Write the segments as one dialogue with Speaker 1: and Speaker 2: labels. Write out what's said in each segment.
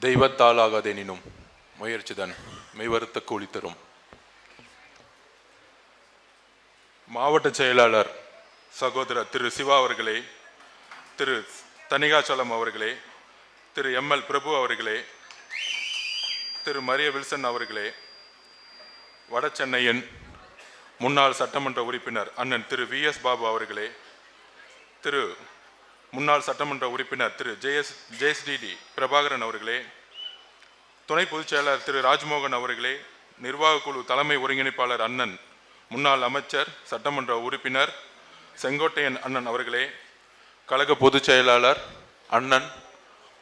Speaker 1: தெய்வத்தால் ஆகாதெனினும் முயற்சிதான் மெய்வருத்த கூலி தரும். மாவட்ட செயலாளர் சகோதரர் திரு சிவா அவர்களே, திரு தனிகாச்சலம் அவர்களே, திரு எம்எல் பிரபு அவர்களே, திரு மரிய வில்சன் அவர்களே, வட சென்னையின் முன்னாள் சட்டமன்ற உறுப்பினர் அண்ணன் திரு விஎஸ் பாபு அவர்களே, திரு முன்னாள் சட்டமன்ற உறுப்பினர் திரு ஜேஎஸ்டிடி பிரபாகரன் அவர்களே, துணை பொதுச் செயலாளர் திரு ராஜ்மோகன் அவர்களே, நிர்வாக குழு தலைமை ஒருங்கிணைப்பாளர் அண்ணன் முன்னாள் அமைச்சர் சட்டமன்ற உறுப்பினர் செங்கோட்டையன் அண்ணன் அவர்களே, கழக பொதுச் செயலாளர் அண்ணன்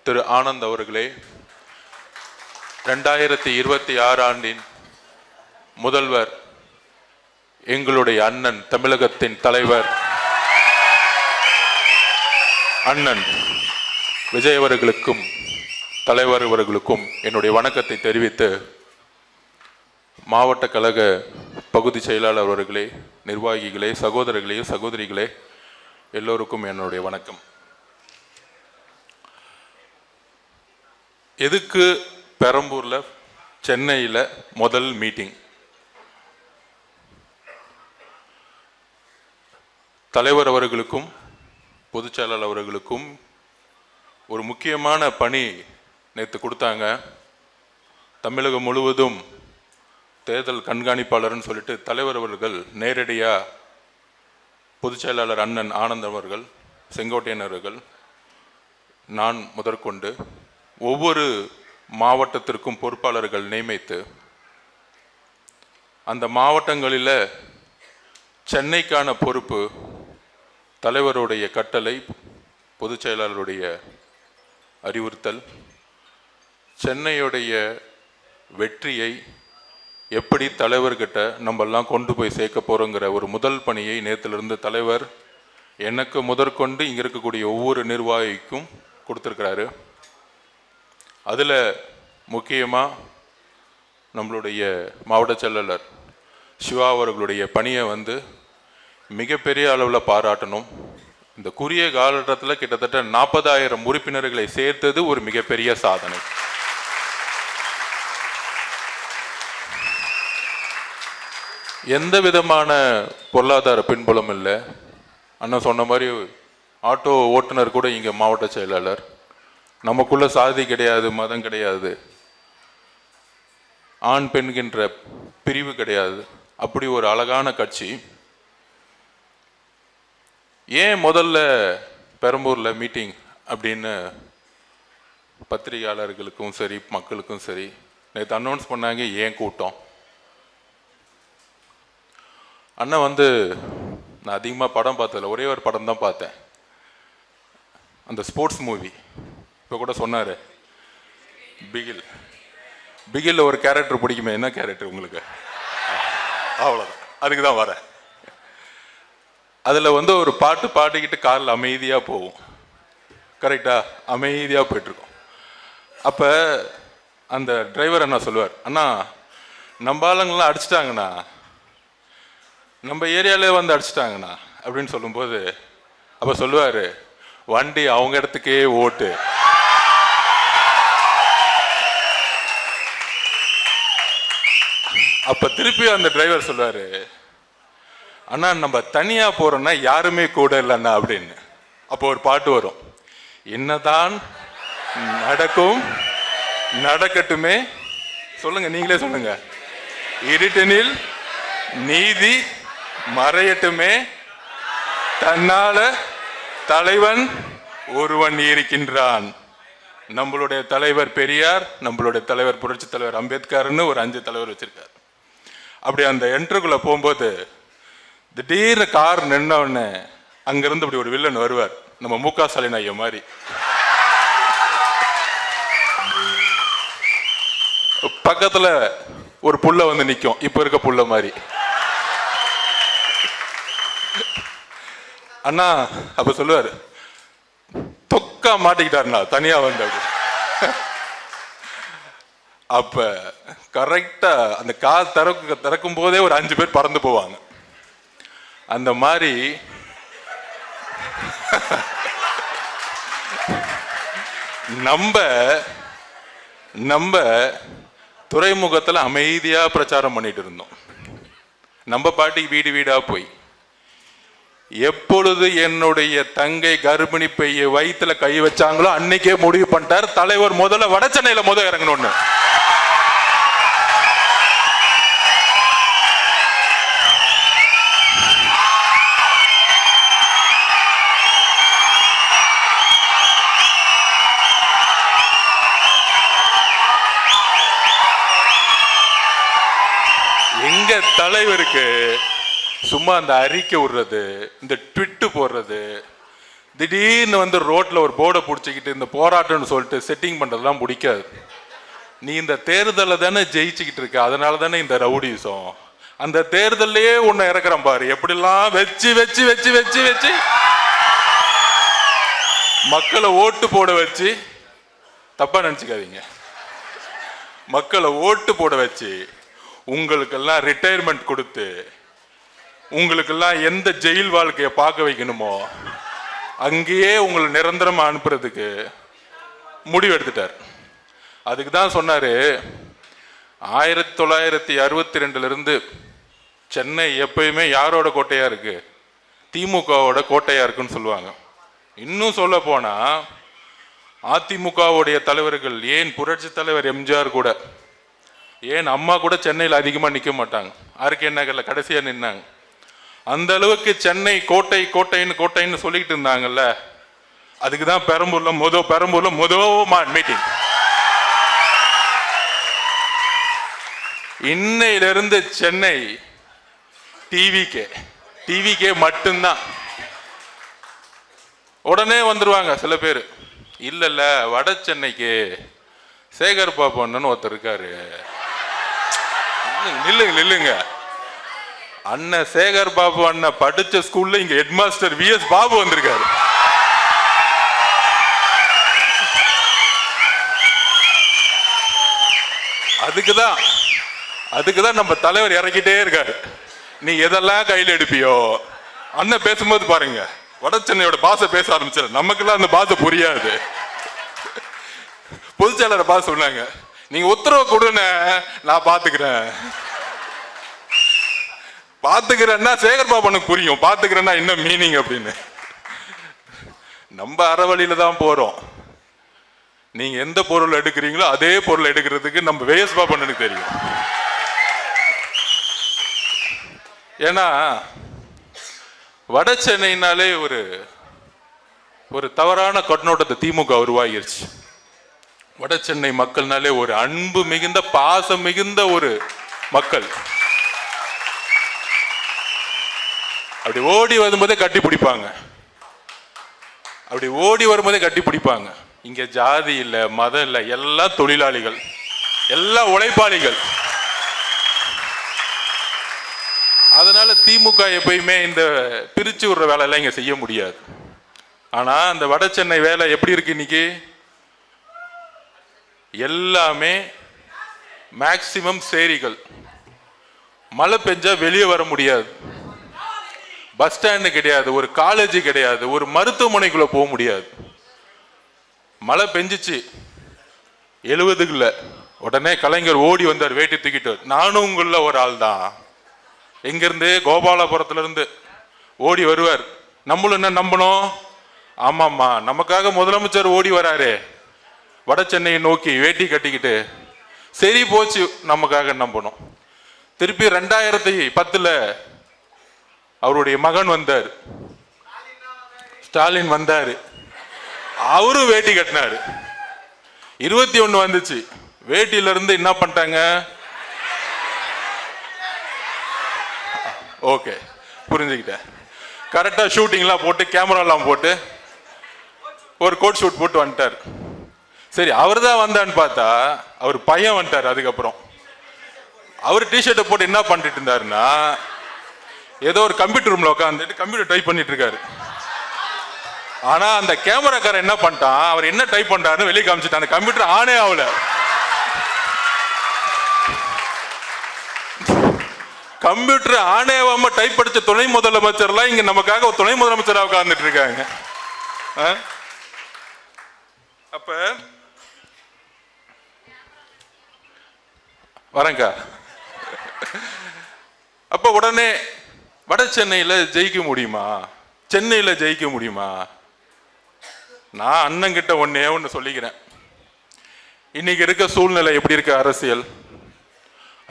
Speaker 1: திரு ஆனந்த் அவர்களே, 2026 ஆண்டின் முதல்வர் எங்களுடைய அண்ணன் தமிழகத்தின் தலைவர் அண்ணன் விஜய் அவர்களுக்கும் தலைவர் அவர்களுக்கும் என்னுடைய வணக்கத்தை தெரிவித்து, மாவட்ட கழக பகுதி செயலாளர் அவர்களே, நிர்வாகிகளே, சகோதரர்களே, சகோதரிகளே, எல்லோருக்கும் என்னுடைய வணக்கம். எதுக்கு பெரம்பூர்ல சென்னையில் முதல் மீட்டிங்? தலைவர் அவர்களுக்கும் பொதுச் செயலாளர் அவர்களுக்கும் ஒரு முக்கியமான பணி நேற்று கொடுத்தாங்க. தமிழகம் முழுவதும் தேர்தல் கண்காணிப்பாளர்னு சொல்லிட்டு தலைவர் அவர்கள் நேரடியாக பொதுச் செயலாளர் அண்ணன் ஆனந்த் அவர்கள், செங்கோட்டையன் அவர்கள், நான் முதற்கொண்டு ஒவ்வொரு மாவட்டத்திற்கும் பொறுப்பாளர்கள் நியமித்து அந்த மாவட்டங்களில் சென்னைக்கான பொறுப்பு தலைவருடைய கட்டளை, பொதுச் செயலாளருடைய அறிவுறுத்தல், சென்னையுடைய வெற்றியை எப்படி தலைவர்கிட்ட நம்மெல்லாம் கொண்டு போய் சேர்க்க போகிறோங்கிற ஒரு முதல் பணியை நேற்றிலிருந்து தலைவர் எனக்கு முதற்கொண்டு இங்கே இருக்கக்கூடிய ஒவ்வொரு நிர்வாகிக்கும் கொடுத்துருக்கிறாரு. அதில் முக்கியமாக நம்மளுடைய மாவட்ட செயலாளர் சிவா அவர்களுடைய பணியை மிகப்பெரிய அளவில் பாராட்டணும். இந்த குறுகிய காலகட்டத்தில் கிட்டத்தட்ட 40,000 உறுப்பினர்களை சேர்த்தது ஒரு மிகப்பெரிய சாதனை. எந்த விதமான பொருளாதார பின்புலம் இல்லை. அண்ணன் சொன்ன மாதிரி ஆட்டோ ஓட்டுநர் கூட இங்கே மாவட்ட செயலாளர். நமக்குள்ள சாதி கிடையாது, மதம் கிடையாது, ஆண் பெண்கின்ற பிரிவு கிடையாது. அப்படி ஒரு அழகான கட்சி. ஏன் முதல்ல பெரம்பூரில் மீட்டிங் அப்படின்னு பத்திரிகையாளர்களுக்கும் சரி மக்களுக்கும் சரி நேற்று அனௌன்ஸ் பண்ணாங்க. ஏன் கூட்டம்? அண்ணன் நான் அதிகமாக படம் பார்த்ததில்ல, ஒரே ஒரு படம் தான் பார்த்தேன், அந்த ஸ்போர்ட்ஸ் மூவி. இப்போ கூட சொன்னார் பிகில். பிகிலில் ஒரு கேரக்டர் பிடிக்குமே, என்ன கேரக்டர் உங்களுக்கு? அவ்வளோதான், அதுக்கு தான் வரேன். அதில் ஒரு பாட்டு பாடிக்கிட்டு காரில் அமைதியாக போவோம், கரெக்டாக அமைதியாக போயிட்டுருக்கோம். அப்போ அந்த டிரைவர் அண்ணா சொல்லுவார், அண்ணா நம்ம ஆளுங்கள்லாம் அடிச்சிட்டாங்கண்ணா, நம்ம ஏரியாவிலே அடிச்சிட்டாங்கண்ணா அப்படின்னு சொல்லும்போது அப்போ சொல்லுவார், வண்டி அவங்க இடத்துக்கே ஓட்டு. அப்போ திருப்பி அந்த டிரைவர் சொல்லுவார், அண்ணா நம்ம தனியாக போகிறோன்னா யாருமே கூட இல்லைண்ணா அப்படின்னு. அப்போ ஒரு பாட்டு வரும், என்னதான் நடக்கும் நடக்கட்டுமே, சொல்லுங்க நீங்களே சொல்லுங்க, இருட்டனில் நீதி மறையட்டுமே, தன்னால தலைவன் ஒருவன் இருக்கின்றான். நம்மளுடைய தலைவர் பெரியார், நம்மளுடைய தலைவர் புரட்சி தலைவர் அம்பேத்கர்னு ஒரு 5 தலைவர் வச்சிருக்காரு. அப்படி அந்த என்ட்ருக்குள்ள போகும்போது திடீர்னு கார் நின்ன உடனே அங்கிருந்து அப்படி ஒரு வில்லன் வருவார், நம்ம முக ஸ்டாலின் ஐயா மாதிரி. பக்கத்துல ஒரு புள்ள நிற்கும், இப்ப இருக்க புள்ள மாதிரி. அண்ணா அப்ப சொல்லுவாரு, தொக்கா மாட்டிக்கிட்டாருண்ணா தனியா அப்படி. அப்ப கரெக்டா அந்த கார் திறக்கும் போதே ஒரு 5 பேர் பறந்து போவாங்க. அந்த மாதிரி நம்ம நம்ம துறைமுகத்தில் அமைதியா பிரச்சாரம் பண்ணிட்டு இருந்தோம். நம்ம பாட்டிக்கு வீடு வீடா போய், எப்பொழுது என்னுடைய தங்கை கர்ப்பிணி பைய வயிற்றுல கை வச்சாங்களோ அன்னைக்கே முடிவு பண்ணிட்டார் தலைவர் முதல்ல வட சென்னையில இறங்கணும்னு. எங்க தலைவருக்கு சும்மா அந்த அறிக்கை விடுறது, இந்த ட்விட்டு போடுறது, திடீர்னு ரோட்ல ஒரு போர்டை பிடிச்சிக்கிட்டு இந்த போராட்டம்னு சொல்லிட்டு செட்டிங் பண்றதுலாம் பிடிக்காது. நீ இந்த தேர்தலை தானே ஜெயிச்சுக்கிட்டு இருக்க, அதனால தானே இந்த ரவுடிசம். அந்த தேர்தலையே உன்னை இறக்குறான் பாரு, எப்படிலாம் வச்சு வச்சு வச்சு வச்சு வச்சு மக்களை ஓட்டு போட வச்சு, தப்பா நினைச்சுக்காதீங்க, மக்களை ஓட்டு போட வச்சு உங்களுக்கெல்லாம் ரிட்டையர்மெண்ட் கொடுத்து உங்களுக்கெல்லாம் எந்த ஜெயில் வாழ்க்கையை பார்க்க வைக்கணுமோ அங்கேயே உங்களை நிரந்தரமா அனுப்புறதுக்கு முடிவு எடுத்துட்டார். அதுக்கு தான் சொன்னாரு, 1962 சென்னை எப்பயுமே யாரோட கோட்டையா இருக்கு? திமுகவோட கோட்டையா இருக்குன்னு சொல்லுவாங்க. இன்னும் சொல்ல போனா அதிமுகவுடைய தலைவர்கள், ஏன் புரட்சி தலைவர் எம்ஜிஆர் கூட, ஏன் அம்மா கூட சென்னையில் அதிகமாக நிற்க மாட்டாங்க, ஆர்கே நகரில் கடைசியாக நின்னாங்க. அந்த அளவுக்கு சென்னை கோட்டை கோட்டைன்னு சொல்லிட்டு இருந்தாங்கல்ல. அதுக்கு தான் பெரம்பூர்ல மீட்டிங். இன்னையிலிருந்து சென்னை டிவிக்கே மட்டும்தான். உடனே வந்துருவாங்க சில பேர், இல்ல வட சென்னைக்கு சேகர் பாபு அண்ணன் ஒருத்தர் இருக்காரு. நில்லுங்க, அண்ணன் சேகர் பாபு அண்ணன் படிச்ச ஸ்கூல்ல இங்க ஹெட்மாஸ்டர் VS பாபு வந்திருக்காரு. அதுக்குதான் நம்ம தலைவர் இறக்கிட்டே இருக்காரு. நீ எதெல்லாம் கையில் எடுப்பியோ, அண்ணன் பேசும்போது பாருங்க, வட சென்னையோட பாச பேச ஆரம்பிச்சாரு. நமக்கெல்லாம் அந்த பாச புரியாது. பொதுச்செயலாளர் பாச சொன்னாங்க, நீங்க உத்தரவு கொடுன்னு நான் பாத்துக்கிறேன்னா சேகர் பாபனுக்கு புரியும், பாத்துக்கிறேன்னா என்ன மீனிங் அப்படின்னு. நம்ம அறவழியில தான் போறோம். நீங்க எந்த பொருள் எடுக்கிறீங்களோ அதே பொருள் எடுக்கிறதுக்கு நம்ம VS பாபனுக்கு தெரியும். ஏன்னா வட சென்னைனாலே ஒரு தவறான கண்ணோட்டத்தை திமுக உருவாகிருச்சு. வட சென்னை மக்கள்னாலே ஒரு அன்பு மிகுந்த பாசம் மிகுந்த ஒரு மக்கள். அப்படி ஓடி வரும்போதே கட்டி பிடிப்பாங்க. இங்க ஜாதி இல்ல, மதம் இல்ல, எல்லாம் தொழிலாளிகள், எல்லாம் உழைப்பாளிகள். அதனால திமுக எப்பயுமே இந்த பிரிச்சு விடுற வேலை எல்லாம் இங்க செய்ய முடியாது. ஆனா அந்த வட சென்னை வேலை எப்படி இருக்கு இன்னைக்கு? எல்லாமே மேக்சிமம் சேரிகள். மழை பெஞ்சா வெளியே வர முடியாது, பஸ் ஸ்டாண்டு கிடையாது, ஒரு காலேஜ் கிடையாது, ஒரு மருத்துவமனைக்குள்ள போக முடியாது. மழை பெஞ்சிச்சு 70க்குள்ள, உடனே கலைஞர் ஓடி வந்தார் வேட்டி தூக்கிட்டு. நானும் உங்கள ஒரு ஆள் தான். எங்கிருந்து? கோபாலபுரத்துல இருந்து ஓடி வருவார். நம்மளும் என்ன நம்பணும்? ஆமாம்மா, நமக்காக முதலமைச்சர் ஓடி வராரு வட சென்னையை நோக்கி வேட்டி கட்டிக்கிட்டு. சரி போச்சு, நமக்காக நம்பணும். திருப்பி 2010 அவருடைய மகன் வந்தார், ஸ்டாலின் வந்தாரு, அவரும் வேட்டி கட்டினாரு. 21 வந்துச்சு, வேட்டியில இருந்து என்ன பண்ணிட்டாங்க? ஓகே, புரிஞ்சுக்கிட்டேன். கரெக்டா ஷூட்டிங்லாம் போட்டு கேமராலாம் போட்டு ஒரு கோட் ஷூட் போட்டு வந்துட்டார். சரி, அவர் தான் வந்தான்னு பார்த்தா அவர் பையன் வந்துட்டார். அதுக்கப்புறம் அவர் டிஷர்ட்டை போட்டு என்ன பண்ணிட்டு இருந்தாருன்னா, ஏதோ ஒரு கம்ப்யூட்டர் ரூம்ல உட்காந்துட்டு கம்ப்யூட்டர் டைப் பண்ணிட்டு இருக்காரு. ஆனா அந்த கேமராக்காரன் என்ன பண்ணிட்டான், அவர் என்ன டைப் பண்றாருன்னு வெளியே காமிச்சிட்டான். அந்த கம்ப்யூட்டர் ஆனே ஆகல. கம்ப்யூட்டர் ஆனே ஆகாம டைப் படிச்ச துணை முதலமைச்சர்லாம் இங்க நமக்காக ஒரு துணை முதலமைச்சராக உட்கார்ந்துட்டு இருக்காங்க. அப்ப வரேங்க. அப்ப உடனே வட சென்னையில ஜெயிக்க முடியுமா, சென்னையில ஜெயிக்க முடியுமா? நான் அண்ணங்கிட்ட ஒன்னு சொல்லிக்கிறேன். இன்னைக்கு இருக்க சூழ்நிலை எப்படி இருக்கு அரசியல்?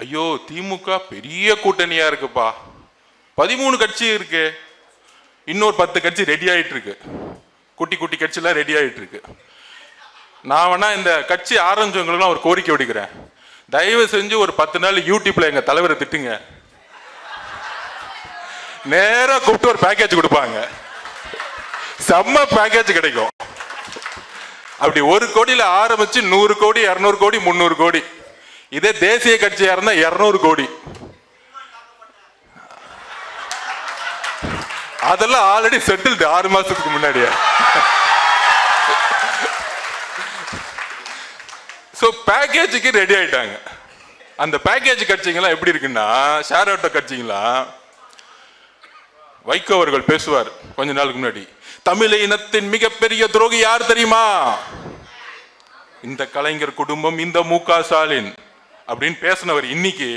Speaker 1: ஐயோ திமுக பெரிய கூட்டணியா இருக்குப்பா, 13 கட்சி இருக்கு, இன்னொரு 10 கட்சி ரெடி ஆயிட்டு இருக்கு, குட்டி குட்டி கட்சிலாம் ரெடி ஆயிட்டு இருக்கு. நான் வேணா இந்த கட்சி ஆரம்பிச்சவங்களுக்குலாம் ஒரு கோரிக்கை விடுக்கிறேன், தயவு செஞ்சு ஒரு 10 நாள் யூடியூப்ல எங்க தலைவரை திட்டுங்க, நேரா கூப்பிட்டு ஒரு பேக்கேஜ் கொடுப்பாங்க, செம்ம பேக்கேஜ் கிடைக்கும். அப்படி 1 கோடியில ஆரம்பிச்சு 100 கோடி 200 கோடி 300 கோடி, இதே தேசிய கட்சியா இருந்தா 200 கோடி. அதெல்லாம் ஆல்ரெடி செட்டில்டு 6 மாசத்துக்கு முன்னாடியே. சோ பேக்கேஜுக்கு ரெடி ஆயிட்டாங்க. அந்த பேக்கேஜ் கட்சிங்கெல்லாம் எப்படி இருக்குன்னா, ஷேர் ஆட்டோ கட்சிங்களாம், வைகோ அவர்கள் பேசுவார் கொஞ்ச நாளுக்கு முன்னாடி, தமிழ் இனத்தின் மிகப்பெரிய துரோகி யார் தெரியுமா? இந்த கலைஞர் குடும்பம், இந்த மு.க. ஸ்டாலின் அப்படின்னு பேசினவர் இன்னைக்கு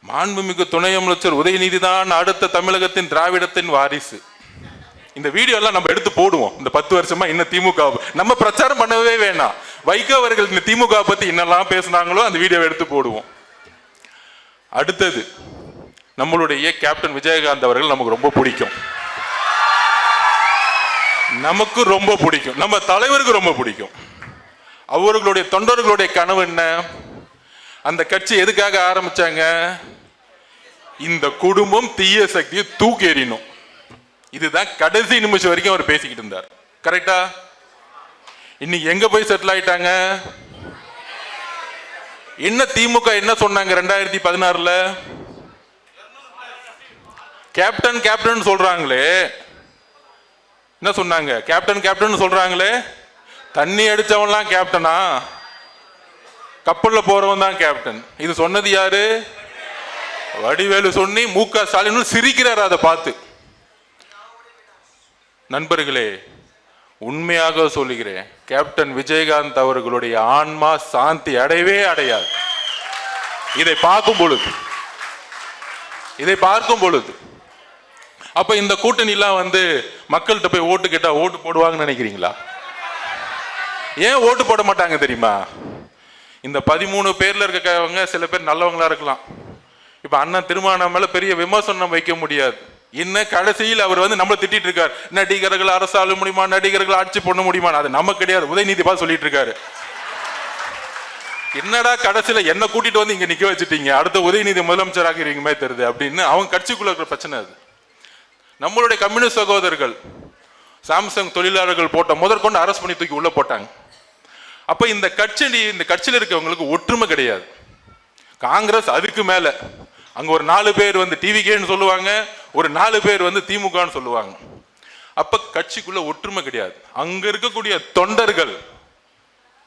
Speaker 1: மாண்புமிகு துணை அமைச்சர் உதயநிதி தான் அடுத்த தமிழகத்தின் திராவிடத்தின் வாரிசு. இந்த வீடியோ எல்லாம் நம்ம எடுத்து போடுவோம். இந்த 10 வருஷமா இன்னும் திமுக நம்ம பிரச்சாரம் பண்ணவே வேணாம். வைகோ அவர்கள் இந்த திமுக பத்தி என்னெல்லாம் பேசினாங்களோ அந்த வீடியோவை எடுத்து போடுவோம். அடுத்தது நம்மளுடைய கேப்டன் விஜயகாந்த் அவர்கள் நமக்கு ரொம்ப பிடிக்கும், நமக்கு ரொம்ப பிடிக்கும், நம்ம தலைவருக்கு ரொம்ப பிடிக்கும். அவர்களுடைய தொண்டர்களுடைய கனவு என்ன? அந்த கட்சி எதுக்காக ஆரம்பிச்சாங்க? இந்த குடும்பம் தீய சக்தியை தூக்கி எறியணும். இதுதான் கடைசி நிமிஷம் வரைக்கும் அவர் பேசிக்கிட்டு இருந்தார். கரெக்டா? இன்னைக்கு எங்க போய் செட்டில் ஆயிட்டாங்க? என்ன திமுக என்ன சொன்னாங்க 2016ல? கேப்டன் கேப்டன் சொல்றாங்களே, என்ன சொன்னாங்க? கேப்டன் கேப்டன் சொல்றாங்களே, தண்ணி அடிச்சவன்லாம் கேப்டனா? கப்பல்ல போறவன் தான் கேப்டன். இது சொன்னது யாரு? வடிவேலு சொன்னி மு.க. ஸ்டாலின் சிரிக்கிறார் அதை பார்த்து. நண்பர்களே, உண்மையாக சொல்லுகிறேன், கேப்டன் விஜயகாந்த் அவர்களுடைய ஆன்மா சாந்தி அடையவே அடையாது. இதை பார்க்கும் பொழுது அப்ப இந்த கூட்டணி எல்லாம் மக்கள்கிட்ட போய் ஓட்டு கேட்டா ஓட்டு போடுவாங்கன்னு நினைக்கிறீங்களா? ஏன் ஓட்டு போட மாட்டாங்க தெரியுமா? இந்த 13 பேர்ல இருக்கவங்க சில பேர் நல்லவங்களா இருக்கலாம். இப்ப அண்ணன் திருமாவளவன் மேல பெரிய விமர்சனம் வைக்க முடியாது. என்ன கடைசியில் அவர் நம்மளை திட்டிட்டு இருக்காரு, நடிகர்கள் அரசாள முடியுமா, நடிகர்கள் ஆட்சி பண்ண முடியுமா? அது நம்ம கிடையாது, உதயநிதி பா சொல்லிட்டு இருக்காரு. என்னடா கடைசியில என்ன கூட்டிட்டு இங்க நிக்க வச்சுட்டீங்க, அடுத்த உதயநிதி முதலமைச்சர் ஆகிறீங்க தெரியுது அப்படின்னு அவங்க கட்சிக்குள்ள இருக்கிற பிரச்சனை. அது நம்மளுடைய கம்யூனிஸ்ட் சகோதரர்கள் சாம்சங் தொழிலாளர்கள் போட்ட முதற்கொண்டு அரசு பண்ணி தூக்கி உள்ள போட்டாங்க. அப்ப இந்த கட்சியில் இருக்கவங்களுக்கு ஒற்றுமை கிடையாது. காங்கிரஸ் அதுக்கு மேல, அங்க ஒரு 4 பேர் டிவிகேன்னு சொல்லுவாங்க, ஒரு 4 பேர் திமுகன்னு சொல்லுவாங்க. அப்ப கட்சிக்குள்ள ஒற்றுமை கிடையாது. அங்க இருக்கக்கூடிய தொண்டர்கள்,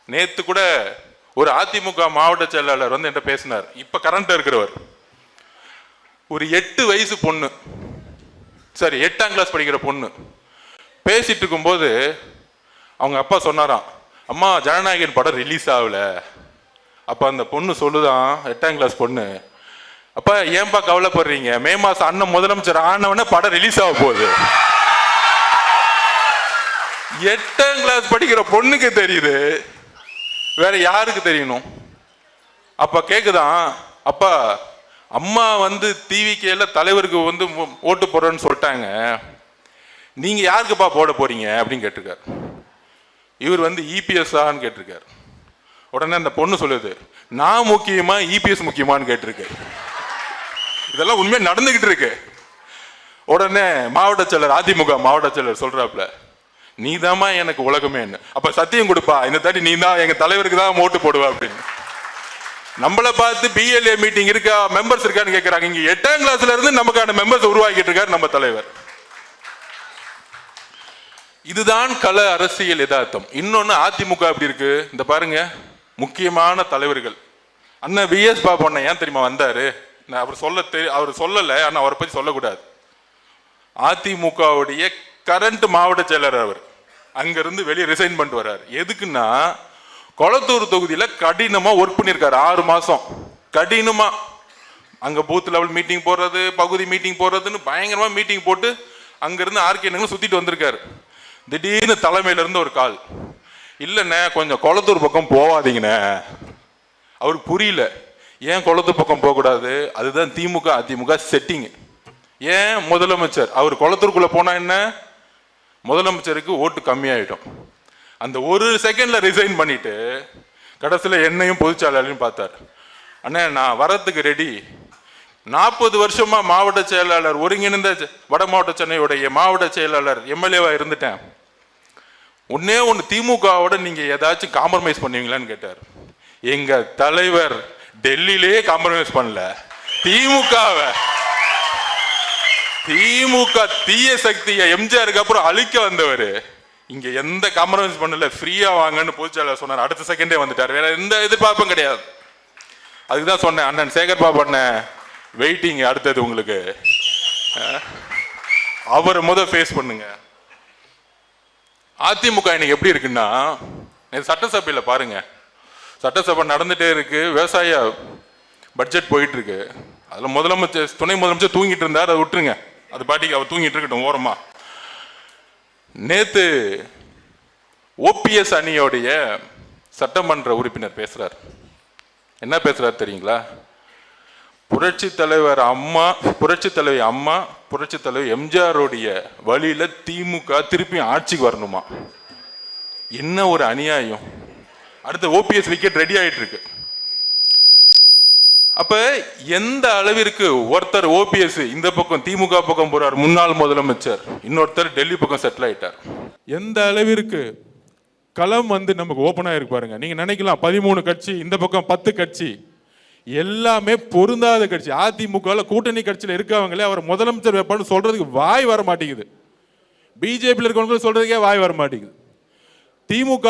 Speaker 1: நேத்து கூட ஒரு அதிமுக மாவட்ட செயலாளர் என்கிட்ட பேசினார். இப்ப கரண்ட் இருக்கிறவர், ஒரு 8 வயசு பொண்ணு, சரி 8ஆம் கிளாஸ் படிக்கிற பொண்ணு பேசிட்டு இருக்கும்போது அவங்க அப்பா சொன்னாராம், அம்மா ஜனநாயகன் படம் ரிலீஸ் ஆகல. அப்ப அந்த பொண்ணு சொல்லுதான், 8ஆம் கிளாஸ் பொண்ணு, அப்ப ஏன்பா கவலைப்படுறீங்க, மே மாசம் அண்ணன் முதலமைச்சர் ஆனவன படம் ரிலீஸ் ஆக போகுது. 8ஆம் கிளாஸ் படிக்கிற பொண்ணுக்கு தெரியுது, வேற யாருக்கு தெரியணும்? அப்ப கேக்குதான், அப்பா அம்மா டிவிகேல தலைவருக்கு ஓட்டு போடுறேன்னு சொல்லிட்டாங்க, நீங்க யாருக்குப்பா போட போறீங்க அப்படின்னு கேட்டிருக்காரு. இவர் இபிஎஸ் ஆன்னு கேட்டிருக்காரு. உடனே அந்த பொண்ணு சொல்லுது, நான் முக்கியமா இபிஎஸ் முக்கியமான்னு கேட்டிருக்கு. இதெல்லாம் உண்மையா நடந்துகிட்டு இருக்கு. உடனே மாவட்ட செயலர், அதிமுக மாவட்ட செயலர் சொல்றாப்ல, நீதாமா எனக்கு உலகமே. அப்ப சத்தியம் கொடுப்பா, இந்த தாட்டி நீ தான் எங்க தலைவருக்கு தான் ஓட்டு போடுவா அப்படின்னு. நம்மளை பார்த்து பிஎல்ஏ மீட்டிங் இருக்கா, மெம்பர்ஸ் இருக்கான்னு கேட்கிறாங்க. இங்க 8ஆம் கிளாஸ்ல இருந்து நமக்கான மெம்பர்ஸ் உருவாக்கிட்டு இருக்காரு நம்ம தலைவர். இதுதான் கள அரசியல் யதார்த்தம். இன்னொன்னு அதிமுக அப்படி இருக்கு, இந்த பாருங்க, முக்கியமான தலைவர்கள் அண்ணன் விஎஸ் பாபு அண்ணன் ஏன் தெரியுமா வந்தாரு? அவர் சொல்லல, ஆனா அவரை பத்தி சொல்லக்கூடாது. அதிமுகவுடைய கரண்ட் மாவட்ட செயலர் அவர், அங்கிருந்து வெளியே ரிசைன் பண்ணிட்டு வர்றாரு. எதுக்குன்னா கொளத்தூர் தொகுதியில கடினமா ஒர்க் பண்ணியிருக்காரு 6 மாசம். கடினமா அங்க பூத் லெவல் மீட்டிங் போடுறது, பகுதி மீட்டிங் போடுறதுன்னு பயங்கரமா மீட்டிங் போட்டு அங்கிருந்து ஆர்கே சுத்திட்டு வந்திருக்காரு. திடீர்னு தலைமையில இருந்து ஒரு கால், இல்லைண்ணே கொஞ்சம் கொளத்தூர் பக்கம் போவாதீங்கண்ணே. அவருக்கு புரியல, ஏன் கொளத்தூர் பக்கம் போகக்கூடாது, அதுதான் திமுக அதிமுக செட்டிங். ஏன் முதலமைச்சர் அவர் கொளத்தூருக்குள்ள போனா என்ன, முதலமைச்சருக்கு ஓட்டு கம்மியாயிடும். அந்த ஒரு செகண்ட்ல ரிசைன் பண்ணிட்டு கடைசியில் என்னையும் பொதுச்செயலாளரையும் பார்த்தார். அண்ணே நான் வரத்துக்கு ரெடி, 40 வருஷமா மாவட்ட செயலாளர், ஒருங்கிணைந்த வட மாவட்ட சென்னையுடைய மாவட்ட செயலாளர் எம்எல்ஏவா இருந்துட்டேன். ஒன்னே ஒன்று, திமுகவோட நீங்க ஏதாச்சும் காம்ப்ரமைஸ் பண்ணுவீங்களான்னு கேட்டார். எங்க தலைவர் டெல்லியிலே காம்ப்ரமைஸ் பண்ணல, திமுக தீய சக்தியை எம்ஜிஆருக்கு அப்புறம் அழிக்க வந்தவர், இங்க எந்த காம்ப்ரமைஸ் பண்ணல, ஃப்ரீயா வாங்கன்னு பொதுச்செயலாளர் சொன்னார். அடுத்த செகண்டே வந்துட்டார், வேற எந்த எதிர்பார்ப்பும் கிடையாது. அதுக்குதான் சொன்னேன், அண்ணன் சேகர் பாபு அண்ணன் வெயிட்டிங், அடுத்தது உங்களுக்கு அவரை ஃபேஸ் பண்ணுங்க. அதிமுக இன்னைக்கு எப்படி இருக்குன்னா, சட்டசபையில் பாருங்க, சட்டசபை நடந்துட்டே இருக்கு, விவசாய பட்ஜெட் போயிட்டு இருக்கு. அதுல முதலமைச்சர் துணை முதலமைச்சர் தூங்கிட்டு இருந்தார், அதை விட்டுருங்க, அது பாட்டிக்கு அவர் தூங்கிட்டு இருக்கட்டும் ஓரமா. நேத்து ஓபிஎஸ் அணியோடைய சட்டமன்ற உறுப்பினர் பேசுறார். என்ன பேசுறாரு தெரியுங்களா? புரட்சி தலைவர் அம்மா, புரட்சி தலைவி அம்மா, புரட்சி தலைவர் எம்ஜிஆருடைய வழியில திமுக திருப்பி ஆட்சிக்கு வரணுமா? என்ன ஒரு அநியாயம். அடுத்த ஓபிஎஸ் விக்கெட் ரெடி ஆயிட்டு இருக்கு. அப்ப எந்த அளவிற்கு ஒருத்தர் ஓபிஎஸ் இந்த பக்கம் திமுக பக்கம் போறார், முன்னாள் முதலமைச்சர், இன்னொருத்தர் டெல்லி பக்கம் செட்டில் ஆயிட்டார். எந்த அளவிற்கு களம் நமக்கு ஓப்பனா இருக்கு பாருங்க. நீங்க நினைக்கலாம் 13 கட்சி, இந்த பக்கம் 10 கட்சி, எல்லாமே பொருந்தாத கட்சி. அதிமுக கூட்டணி கட்சியில் இருக்கவங்களே அவர் முதலமைச்சர் வேட்பாளர் சொல்றதுக்கு வாய் வர மாட்டேங்குது. பிஜேபி இருக்கவங்க சொல்றதுக்கே வாய் வர மாட்டேங்குது. திமுக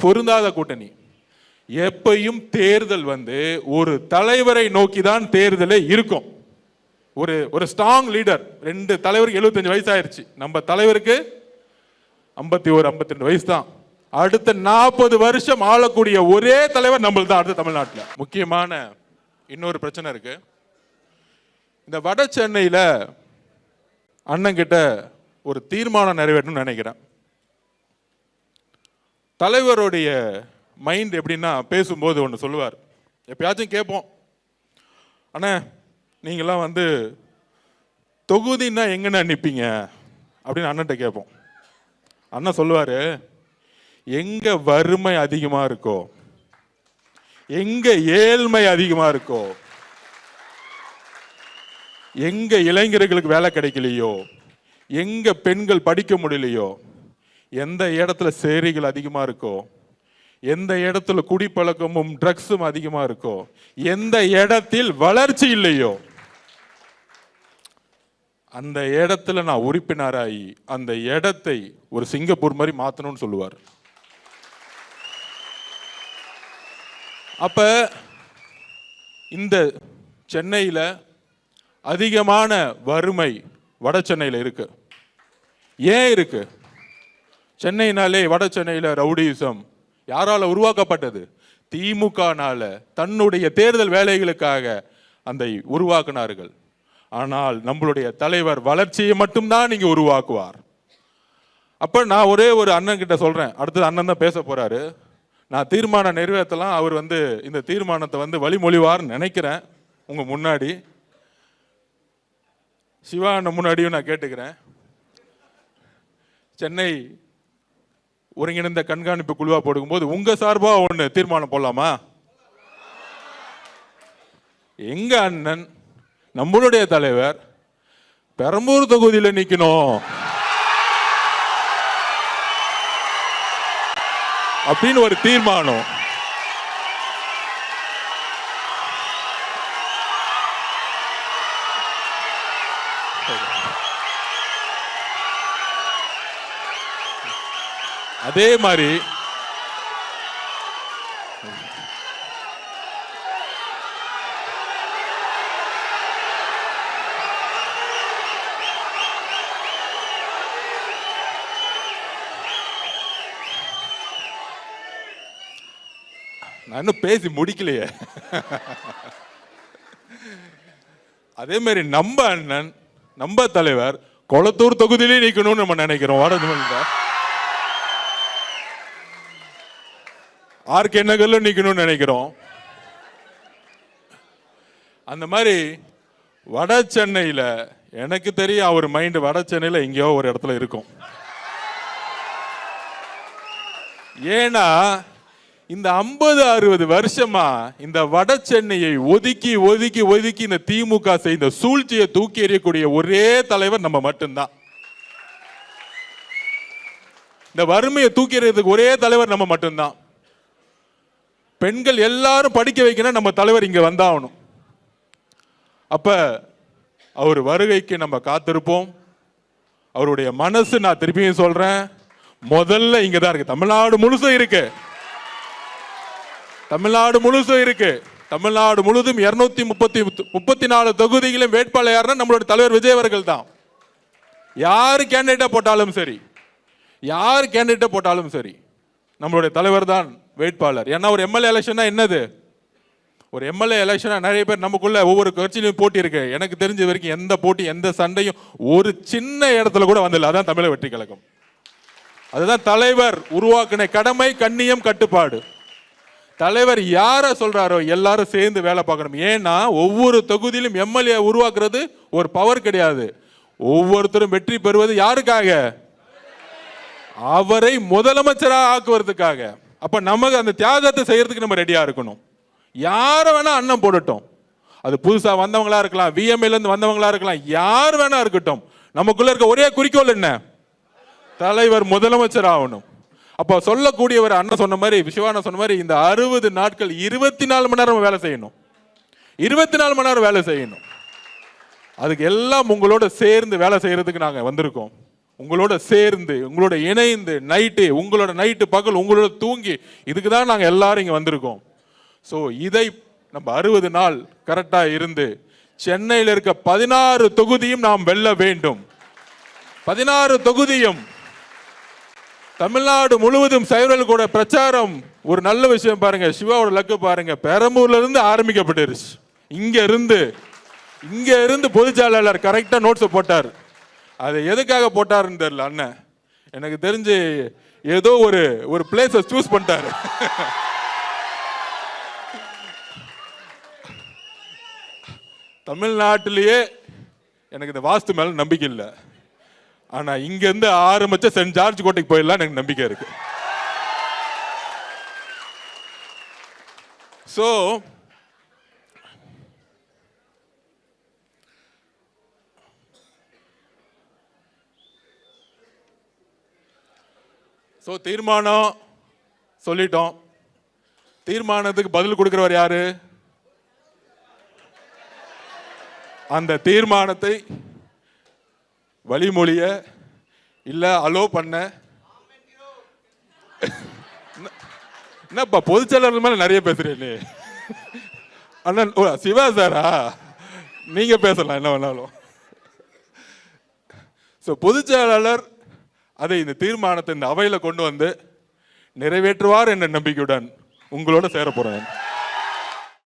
Speaker 1: பொருந்தாத கூட்டணி. எப்பையும் தேர்தல் ஒரு தலைவரை நோக்கி தான் தேர்தலே இருக்கும். ஒரு ஸ்ட்ராங் லீடர். 2 தலைவருக்கு 75 வயசு ஆயிருச்சு, நம்ம தலைவருக்கு 51 52 வயசு தான். அடுத்த 40 வருஷம் ஆளக்கூடிய ஒரே தலைவர் நம்மள தான் அடுத்த தமிழ்நாட்டில். முக்கியமான இன்னொரு பிரச்சனை இருக்கு. இந்த வட சென்னையில அண்ணன் கிட்ட ஒரு தீர்மானம் நிறைவேற்றணும்னு நினைக்கிறேன். தலைவருடைய மைண்ட் எப்படின்னா, பேசும்போது ஒன்று சொல்லுவார், எப்பயாச்சும் கேட்போம், அண்ணா நீங்களாம் தொகுதின்னா எங்கன்னா நிற்பீங்க அப்படின்னு அண்ணன்ட்ட கேட்போம். அண்ணன் சொல்லுவார், எங்க வறுமை அதிகமாக இருக்கோ, எங்க ஏழ்மை அதிகமாக இருக்கோ, எங்க இளைஞர்களுக்கு வேலை கிடைக்கலையோ, எங்க பெண்கள் படிக்க முடியலையோ, எந்த இடத்துல சேரிகள் அதிகமாக இருக்கோ, எந்த இடத்துல குடிப்பழக்கமும் ட்ரக்ஸும் அதிகமாக இருக்கோ, எந்த இடத்தில் வளர்ச்சி இல்லையோ, அந்த இடத்துல நான் உறுப்பினராகி அந்த இடத்தை ஒரு சிங்கப்பூர் மாதிரி மாற்றணும்னு சொல்லுவார். அப்ப இந்த சென்னையில் அதிகமான வறுமை வட சென்னையில் இருக்கு. ஏன் இருக்கு? சென்னைனாலே வட சென்னையில் ரவுடிசம் யாரால உருவாக்கப்பட்டது? திமுகனால தன்னுடைய தேர்தல் வேலைகளுக்காக அந்த உருவாக்கினார்கள். ஆனால் நம்மளுடைய தலைவர் வளர்ச்சியை மட்டும்தான் நீங்க உருவாக்குவார். அப்ப நான் ஒரே ஒரு அண்ணன் கிட்ட சொல்றேன், அடுத்தது அண்ணன் தான் பேச போறாரு, நான் தீர்மானம் நிறைவேற்றலாம், அவர் இந்த தீர்மானத்தை வழிமொழிவார்னு நினைக்கிறேன். உங்க முன்னாடி சிவா அண்ணன் முன்னாடியும் நான் கேட்டுக்கிறேன், சென்னை ஒருங்கிணைந்த கண்காணிப்பு குழுவா போடும்போது உங்க சார்பா ஒண்ணு தீர்மானம் போடலாமா? எங்க அண்ணன் நம்மளுடைய தலைவர் பெரம்பூர் தொகுதியில் நிக்கணும் அப்படின்னு ஒரு தீர்மானம். அதே மாதிரி நான் இன்னும் பேசி முடிக்கலையே. அதே மாதிரி நம்ம அண்ணன், நம்ம தலைவர் கொளத்தூர் தொகுதியிலே நிக்கணும்னு நம்ம நினைக்கிறோம். ஆர்கே நகர்ல நிக்கணும்னு நினைக்கிறோம். அந்த மாதிரி வட சென்னையில எனக்கு தெரியும் அவர் மைண்ட் வட சென்னையில எங்கேயோ ஒரு இடத்துல இருக்கும். ஏன்னா இந்த 50-60 வருஷமா இந்த வட சென்னையை ஒதுக்கி ஒதுக்கி ஒதுக்கி இந்த திமுக செய்த சூழ்ச்சியை தூக்கி எறியக்கூடிய ஒரே தலைவர் நம்ம மட்டும்தான். இந்த வறுமையை தூக்கி எறியறதுக்கு ஒரே தலைவர் நம்ம மட்டும்தான். பெண்கள் எல்லாரும் படிக்க வைக்கணும், நம்ம தலைவர் இங்க வந்தாகணும். அப்ப அவர் வருகைக்கு நம்ம காத்திருப்போம். அவருடைய மனசு, நான் திருப்பியும் சொல்றேன், முதல்ல இங்கதான் இருக்கு. தமிழ்நாடு முழுசும் இருக்கு. தமிழ்நாடு முழுசும் இருக்கு. தமிழ்நாடு முழுதும் 234 தொகுதிகளும் வேட்பாளர் யாருன்னா நம்மளுடைய தலைவர் விஜய் அவர்கள் தான். யாரு கேண்டிடேட்டா போட்டாலும் சரி, யார் கேண்டிடேட்டா போட்டாலும் சரி, நம்மளுடைய தலைவர் தான் வேட்பாளர். ஏன்னா ஒரு எம்எல்ஏ எலெக்ஷனா என்னது? ஒரு எம்எல்ஏ எலெக்ஷனா நிறைய பேர் நமக்குள்ள ஒவ்வொரு கட்சியிலும் போட்டி இருக்கு. எனக்கு தெரிஞ்ச வரைக்கும் எந்த போட்டி, எந்த சண்டையும் ஒரு சின்ன இடத்துல கூட வந்ததில்லை. அதான் தமிழக வெற்றி கழகம். அதுதான் தலைவர் உருவாக்கின கடமை, கண்ணியம், கட்டுப்பாடு. தலைவர் யார சொல்றாரோ எல்லாரும் சேர்ந்து வேலை பார்க்கணும். ஏன்னா ஒவ்வொரு தொகுதியிலும் எம்எல்ஏ உருவாக்குறது ஒரு பவர் கிடையாது. ஒவ்வொருத்தரும் வெற்றி பெறுவது யாருக்காக? அவரை முதலமைச்சராக ஆக்குவதற்காக. அப்ப நமக்கு அந்த தியாகத்தை செய்யறதுக்கு நம்ம ரெடியா இருக்கணும். யார வேணா அண்ணன் போடட்டும், அது புதுசா வந்தவங்களா இருக்கலாம், விஎம்ஏல இருந்து வந்தவங்களா இருக்கலாம், யார் வேணா இருக்கட்டும், நமக்குள்ள இருக்க ஒரே குறிக்கோள் என்ன? தலைவர் முதலமைச்சர் ஆகணும். அப்ப சொல்லக்கூடியவர் அண்ணன் சொன்ன மாதிரி, விஸ்வானா சொன்ன மாதிரி, இந்த 60 நாட்கள் 24 மணி நேரம் வேலை செய்யணும். 24 மணி நேரம் வேலை செய்யணும். அதுக்கு எல்லாம் உங்களோட சேர்ந்து வேலை செய்யறதுக்கு நாங்க வந்திருக்கோம். உங்களோட சேர்ந்து, உங்களோட இணைந்து, நைட்டு உங்களோட நைட்டு பகல் உங்களோட தூங்கி, இதுக்கு தான் நாங்க எல்லாரும் இங்க வந்திருக்கோம். ஸோ இதை நம்ம 60 நாள் கரெக்டா இருந்து சென்னையில் இருக்க 16 தொகுதியும் நாம் வெல்ல வேண்டும். 16 தொகுதியும் தமிழ்நாடு முழுவதும் சைவர்கள் கூட பிரச்சாரம். ஒரு நல்ல விஷயம் பாருங்க, சிவாவோட லக்கு பாருங்க, பெரம்பூர்ல இருந்து ஆரம்பிக்கப்பட்டுருச்சு. இங்க இருந்து பொதுச்செயலாளர் கரெக்டா நோட்ஸ் போட்டார். அதை எதுக்காக போட்டாருன்னு தெரியல அண்ணன். எனக்கு தெரிஞ்சு ஏதோ ஒரு பிளேஸை சூஸ் பண்ணிட்டாரு. தமிழ்நாட்டிலேயே எனக்கு இந்த வாஸ்து மேல நம்பிக்கை இல்லை. ஆனா இங்க இருந்து ஆரம்பிச்ச சென்ட் ஜார்ஜ் கோட்டைக்கு போயிடலாம் எனக்கு நம்பிக்கை இருக்கு. சோ தீர்மானம் சொல்லிட்டோம். தீர்மானத்துக்கு பதில் கொடுக்கிறவர் யாரு? அந்த தீர்மானத்தை வழிமொழிய இல்ல அலோ பண்ண என்னப்பா பொதுச்செயலாளர் மேல நிறைய பேசுறீங்க அண்ணன். சிவா சாரா? நீங்க பேசலாம் என்ன வேணாலும். பொதுச்செயலாளர் அதை இந்த தீர்மானத்தை இந்த அவையில கொண்டு வந்து நிறைவேற்றுவார் என்ற நம்பிக்கையுடன் உங்களோட சேர போறேன்.